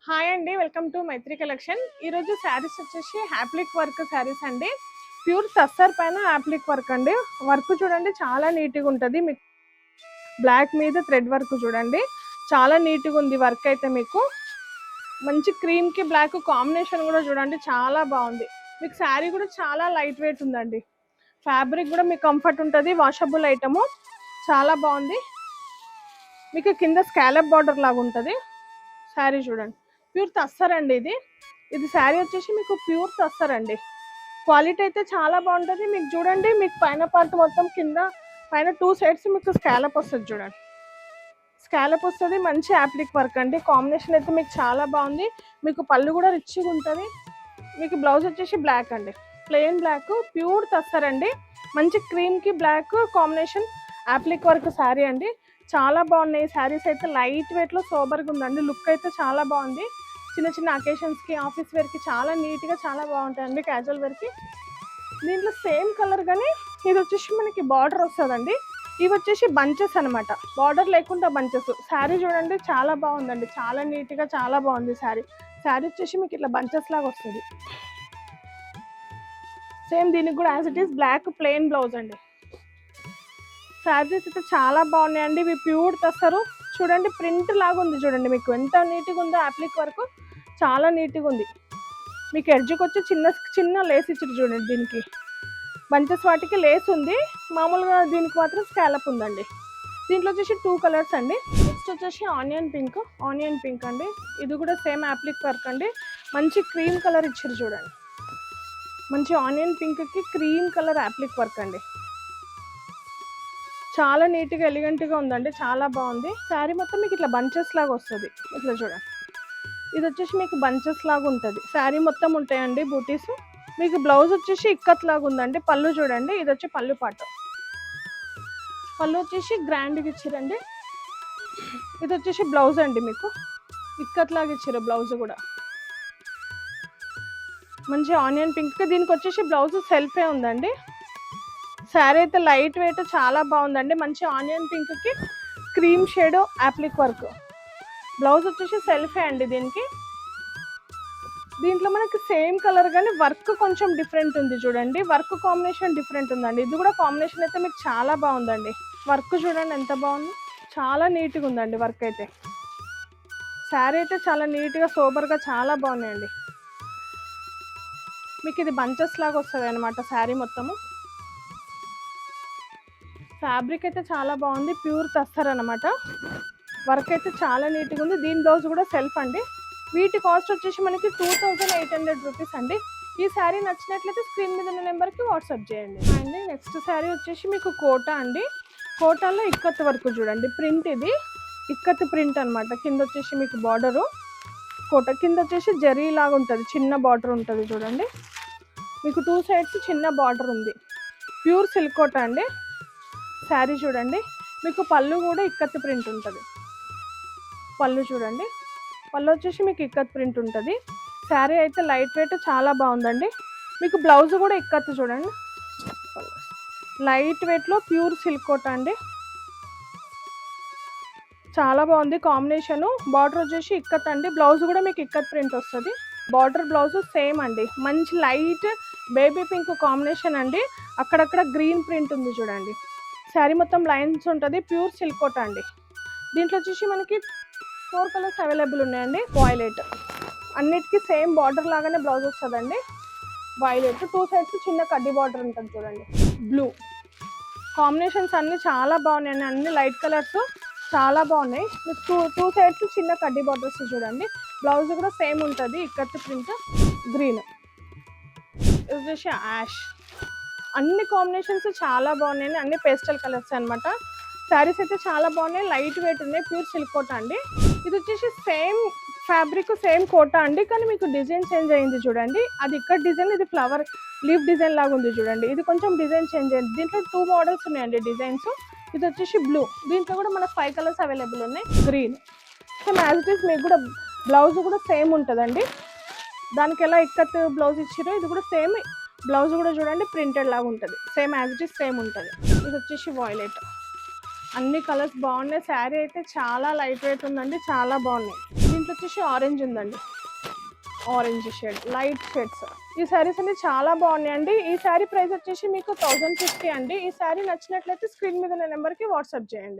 Hi అండి, welcome to Mythri collection. ఈరోజు శారీస్ వచ్చేసి హ్యాప్లిక్ వర్క్ శారీస్ అండి. ప్యూర్ టస్సర్ పైన హ్యాప్లిక్ వర్క్ అండి. వర్క్ చూడండి చాలా నీట్గా ఉంటుంది. మీకు బ్లాక్ మీద థ్రెడ్ వర్క్ చూడండి చాలా నీట్గా ఉంది. వర్క్ అయితే మీకు మంచి క్రీమ్కి బ్లాక్ కాంబినేషన్ కూడా చూడండి చాలా బాగుంది. మీకు శారీ కూడా చాలా లైట్ వెయిట్ ఉందండి. ఫ్యాబ్రిక్ కూడా మీకు కంఫర్ట్ ఉంటుంది. వాషబుల్ ఐటము చాలా బాగుంది. మీకు కింద స్కాలప్ బార్డర్ లాగా ఉంటుంది. శారీ చూడండి ప్యూర్ టస్సర్ అండి. ఇది శారీ వచ్చేసి మీకు ప్యూర్ టస్సర్ అండి. క్వాలిటీ అయితే చాలా బాగుంటుంది. మీకు చూడండి, మీకు పైన పార్ట్ మొత్తం కింద పైన 2 సైడ్స్ మీకు స్కాలప్ వస్తుంది. చూడండి స్కాలప్ వస్తుంది. మంచి యాప్లిక్ వర్క్ అండి. కాంబినేషన్ అయితే మీకు చాలా బాగుంది. మీకు పళ్ళు కూడా రిచ్గా ఉంటుంది. మీకు బ్లౌజ్ వచ్చేసి బ్లాక్ అండి, ప్లెయిన్ బ్లాక్ ప్యూర్ టస్సర్ అండి. మంచి క్రీమ్కి black combination applique work sari అండి. చాలా బాగున్నాయి శారీస్ అయితే. లైట్ వెయిట్లో సోబర్గా ఉందండి. లుక్ అయితే చాలా బాగుంది. చిన్న చిన్న అకేషన్స్కి, ఆఫీస్ వేర్కి చాలా నీట్గా చాలా బాగుంటాయండి. క్యాజువల్ వేర్కి దీంట్లో సేమ్ కలర్, కానీ ఇది వచ్చేసి మనకి బార్డర్ వస్తుందండి. ఇవి వచ్చేసి బంచెస్ అనమాట, బార్డర్ లేకుండా బంచెస్. శారీ చూడండి చాలా బాగుందండి, చాలా నీట్గా చాలా బాగుంది శారీ. శారీ వచ్చేసి మీకు ఇట్లా బంచెస్ లాగా వస్తుంది. సేమ్ దీనికి కూడా as it is black plain blouse అండి. శారీస్ అయితే చాలా బాగున్నాయండి. ఇవి ప్యూర్ టస్సరు. చూడండి ప్రింట్ లాగా ఉంది. చూడండి మీకు ఎంత నీట్గా ఉందో. యాప్లిక్ వరకు చాలా నీట్గా ఉంది. మీకు ఎడ్జ్కి వచ్చి చిన్న చిన్న లేస్ ఇచ్చారు చూడండి. దీనికి బంచెస్ వాటికి లేస్ ఉంది. మామూలుగా దీనికి మాత్రం స్కాలప్ ఉందండి. దీంట్లో వచ్చేసి 2 కలర్స్ అండి. నెక్స్ట్ వచ్చేసి ఆనియన్ పింక్ అండి. ఇది కూడా సేమ్ యాప్లిక్ వర్క్ అండి. మంచి క్రీమ్ కలర్ ఇచ్చారు చూడండి. మంచి ఆనియన్ పింక్కి క్రీమ్ కలర్ యాప్లిక్ వర్క్ అండి. చాలా నీట్గా ఎలిగెంట్గా ఉందండి. చాలా బాగుంది. శారీ మొత్తం మీకు ఇట్లా బంచెస్ లాగా వస్తుంది. ఇట్లా చూడండి, ఇది వచ్చేసి మీకు బంచెస్ లాగా ఉంటుంది. శారీ మొత్తం ఉంటాయండి బూటీస్. మీకు బ్లౌజ్ వచ్చేసి ఇక్కత్ లాగా ఉందండి. పళ్ళు చూడండి, ఇది వచ్చి పళ్ళు పాట. పళ్ళు వచ్చేసి గ్రాండ్గా ఇచ్చారండి. ఇది వచ్చేసి బ్లౌజ్ అండి. మీకు ఇక్కత్ లాగా ఇచ్చారు బ్లౌజ్ కూడా. మంచి ఆనియన్ పింక్. దీనికి వచ్చేసి బ్లౌజ్ సెల్ఫే ఉందండి. శారీ అయితే లైట్ వెయిట్ చాలా బాగుందండి. మంచి ఆనియన్ పింక్కి cream shade applique work. Blouse వచ్చేసి సెల్ఫే అండి. దీంట్లో మనకి సేమ్ కలర్ కానీ వర్క్ కొంచెం డిఫరెంట్ ఉంది. చూడండి వర్క్ కాంబినేషన్ డిఫరెంట్ ఉందండి. ఇది కూడా కాంబినేషన్ అయితే మీకు చాలా బాగుందండి. వర్క్ చూడండి ఎంత బాగుంది, చాలా నీట్గా ఉందండి వర్క్ అయితే. శారీ అయితే చాలా నీట్గా సోబర్గా చాలా బాగున్నాయండి. మీకు ఇది బంచెస్ లాగా వస్తుంది అనమాట శారీ మొత్తము. ఫ్యాబ్రిక్ అయితే చాలా బాగుంది. ప్యూర్ టస్సర్ అనమాట. వర్క్ అయితే చాలా నీట్గా ఉంది. దీని బ్లౌజ్ కూడా సెల్ఫ్ అండి. వీటి కాస్ట్ వచ్చేసి మనకి 2800 రూపీస్ అండి. ఈ శారీ నచ్చినట్లయితే స్క్రీన్ మీద ఉన్న నెంబర్కి వాట్సాప్ చేయండి అండి. నెక్స్ట్ శారీ వచ్చేసి మీకు కోటా అండి. కోటాలో ఇక్కత్ వర్క్ చూడండి. ప్రింట్ ఇది ఇక్కత్ ప్రింట్ అనమాట. కింద వచ్చేసి మీకు బార్డరు కోటా, కింద వచ్చేసి జరీ లాగా ఉంటుంది. చిన్న బార్డర్ ఉంటుంది చూడండి. మీకు 2 సైడ్స్ చిన్న బార్డర్ ఉంది. ప్యూర్ సిల్క్ కోటా అండి. శారీ చూడండి, మీకు పళ్ళు కూడా ఇక్కత్ ప్రింట్ ఉంటుంది. పళ్ళు చూడండి, పళ్ళు వచ్చేసి మీకు ఇక్కత్ ప్రింట్ ఉంటుంది. శారీ అయితే లైట్ వెయిట్ చాలా బాగుందండి. మీకు బ్లౌజ్ కూడా ఇక్కత్ చూడండి. లైట్ వెయిట్లో ప్యూర్ సిల్క్ కోట అండి. చాలా బాగుంది కాంబినేషను. బార్డర్ వచ్చేసి ఇక్కత్ అండి. బ్లౌజ్ కూడా మీకు ఇక్కత్ ప్రింట్ వస్తుంది. బార్డర్ బ్లౌజ్ సేమ్ అండి. మంచి లైట్ బేబీ పింక్ కాంబినేషన్ అండి. అక్కడక్కడ గ్రీన్ ప్రింట్ ఉంది చూడండి. శారీ మొత్తం లైన్స్ ఉంటుంది. ప్యూర్ సిల్క్ కోట అండి. దీంట్లో వచ్చేసి మనకి 4 కలర్స్ అవైలబుల్ ఉన్నాయండి. వాయిలెట్ అన్నిటికీ సేమ్ బార్డర్ లాగానే బ్లౌజ్ వస్తుందండి. వాయిలెట్ 2 సైడ్స్ చిన్న కడ్డీ బార్డర్ ఉంటుంది చూడండి. బ్లూ కాంబినేషన్స్ అన్నీ చాలా బాగున్నాయండి. అన్ని లైట్ కలర్స్ చాలా బాగున్నాయి. టూ సైడ్స్ చిన్న కడ్డీ బార్డర్స్ చూడండి. బ్లౌజ్ కూడా సేమ్ ఉంటుంది ఇక్కత్ ప్రింట్. గ్రీన్, ఇది వచ్చేసి యాష్. అన్ని కాంబినేషన్స్ చాలా బాగున్నాయి. అన్ని పేస్టల్ కలర్స్ అనమాట. శారీస్ అయితే చాలా బాగున్నాయి. లైట్ వెయిట్ ఉన్నాయి. ప్యూర్ సిల్క్ కోటా అండి. ఇది వచ్చేసి సేమ్ ఫ్యాబ్రిక్ సేమ్ కోటా అండి, కానీ మీకు డిజైన్ చేంజ్ అయింది చూడండి. అది ఇక్కడ డిజైన్, ఇది ఫ్లవర్ లీఫ్ డిజైన్ లాగా ఉంది చూడండి. ఇది కొంచెం డిజైన్ చేంజ్ అయింది. దీంట్లో 2 మోడల్స్ ఉన్నాయండి డిజైన్స్. ఇది వచ్చేసి బ్లూ. దీంట్లో కూడా మనకు 5 కలర్స్ అవైలబుల్ ఉన్నాయి. Green. Same as it is మీకు కూడా బ్లౌజ్ కూడా సేమ్ ఉంటుందండి. దానికి ఎలా ఇక్కత్ బ్లౌజ్ ఇచ్చారో ఇది కూడా సేమ్ బ్లౌజ్ కూడా చూడండి ప్రింటెడ్ లాగా ఉంటుంది. Same as it is same ఉంటుంది. ఇది వచ్చేసి వాయిలెట్. అన్ని కలర్స్ బాగున్నాయి. శారీ అయితే చాలా లైట్ వెయిట్ ఉందండి, చాలా బాగున్నాయి. దీంట్లో వచ్చేసి ఆరెంజ్ ఉందండి, ఆరెంజ్ షేడ్, లైట్ షేడ్స్. ఈ శారీస్ అన్ని చాలా బాగున్నాయండి. ఈ శారీ ప్రైస్ వచ్చేసి మీకు 1050 అండి. ఈ శారీ నచ్చినట్లయితే స్క్రీన్ మీద ఉన్న నెంబర్కి వాట్సాప్ చేయండి.